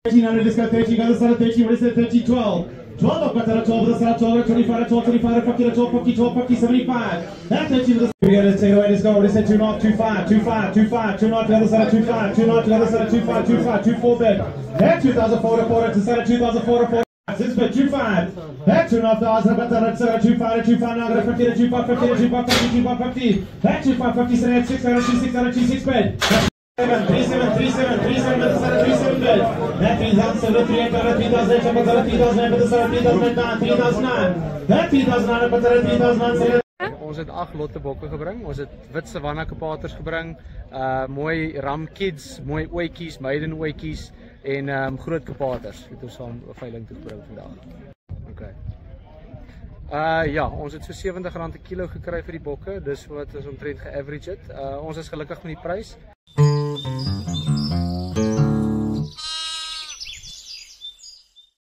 1300 is got 30, got the start of 30, what is it, 30, 12. 12 up, got that 12, the start 12, 25, 12, 25, 50, 12, 50, 12, 50, 75. That 30 with the let's take it away, let's go. What is it, 2 knock, 2 5, 2 5, 2 5, 2 knock, the other side of 2 5, 2 knock, the other side of 2 5, 2 5, 2 4 bed. That 2004 to 4 to side of 2004 to 4. 6 bed, 2 5. That 2,500, but that side of 2 5 to 2 5, now got a 50 to 2 5, 50 to 2 5, 50, 2 5, 50. That 2 5, 50, 7, 6, 6, 6, 6, 6 bed. 37, 37, 37, but the side of 37 bed. That 3,007, 3,800, 3,008, but the 3,009, but the side of 3,009, 3,009. That 3,009, but the 3,009. Ons het 8 lotte bokke gebring. Ons het wit savanna kapaters gebring, mooi ram kids, mooi oetjies, maiden oetjies en groot kapaters. Het ons saam 'n veiling toe gebring vandag. Okay. Ja, ons het so R70 'n kilo gekry vir die bokke. Dis wat ons omtrent ge-average het. Ons is gelukkig met die prys.